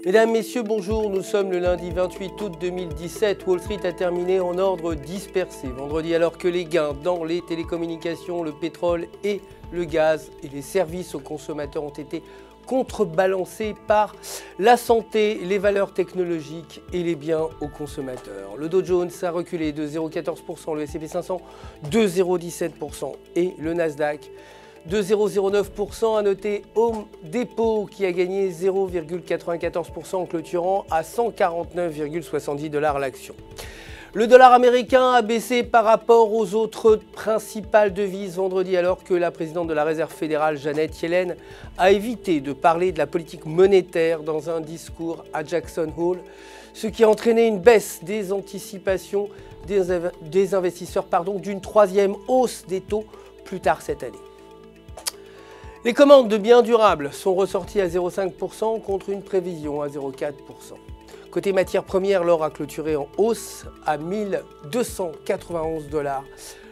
Mesdames, Messieurs, bonjour. Nous sommes le lundi 28 août 2017. Wall Street a terminé en ordre dispersé. Vendredi, alors que les gains dans les télécommunications, le pétrole et le gaz et les services aux consommateurs ont été contrebalancés par la santé, les valeurs technologiques et les biens aux consommateurs. Le Dow Jones a reculé de 0,14%, le S&P 500 de 0,17% et le Nasdaq de 0,09%. À noter Home Depot qui a gagné 0,94% en clôturant à 149,70 $ l'action. Le dollar américain a baissé par rapport aux autres principales devises vendredi, alors que la présidente de la Réserve fédérale, Janet Yellen, a évité de parler de la politique monétaire dans un discours à Jackson Hole, ce qui a entraîné une baisse des anticipations des investisseurs d'une troisième hausse des taux plus tard cette année. Les commandes de biens durables sont ressorties à 0,5% contre une prévision à 0,4%. Côté matières premières, l'or a clôturé en hausse à 1 291 $.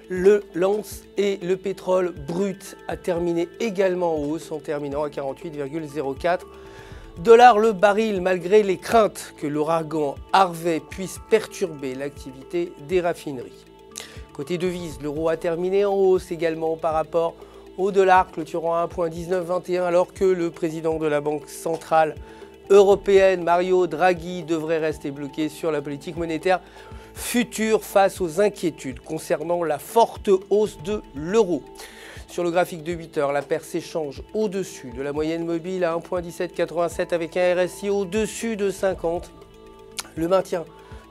Le lance et le pétrole brut a terminé également en hausse en terminant à 48,04 $ le baril, malgré les craintes que l'ouragan Harvey puisse perturber l'activité des raffineries. Côté devises, l'euro a terminé en hausse également par rapport au dollar, clôturant à 1,1921 alors que le président de la Banque centrale européenne, Mario Draghi, devrait rester bloqué sur la politique monétaire future face aux inquiétudes concernant la forte hausse de l'euro. Sur le graphique de 8 heures, la paire s'échange au-dessus de la moyenne mobile à 1,1787 avec un RSI au-dessus de 50. Le maintien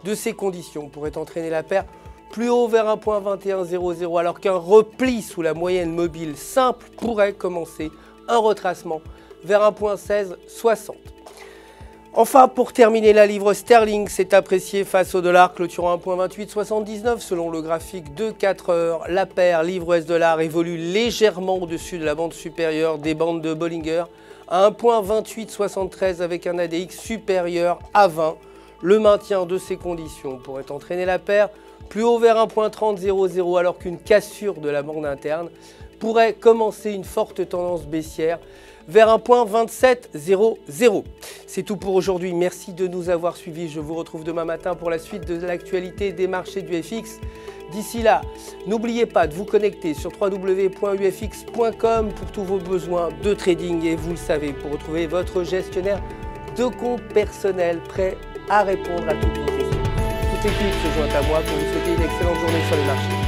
de ces conditions pourrait entraîner la paire plus haut vers 1,2100 alors qu'un repli sous la moyenne mobile simple pourrait commencer un retracement vers 1,1660. Enfin, pour terminer, la livre sterling s'est appréciée face au dollar, clôturant à 1,2879 selon le graphique de 4 heures. La paire livre-US-dollar évolue légèrement au-dessus de la bande supérieure des bandes de Bollinger à 1,2873 avec un ADX supérieur à 20. Le maintien de ces conditions pourrait entraîner la paire plus haut vers 1,3000 alors qu'une cassure de la bande interne pourrait commencer une forte tendance baissière vers 1,2700. C'est tout pour aujourd'hui. Merci de nous avoir suivis. Je vous retrouve demain matin pour la suite de l'actualité des marchés du FX. D'ici là, n'oubliez pas de vous connecter sur www.ufx.com pour tous vos besoins de trading et vous le savez, pour retrouver votre gestionnaire de compte personnel prêt à répondre à toutes vos questions. Toute l'équipe se joint à moi pour vous souhaiter une excellente journée sur les marchés.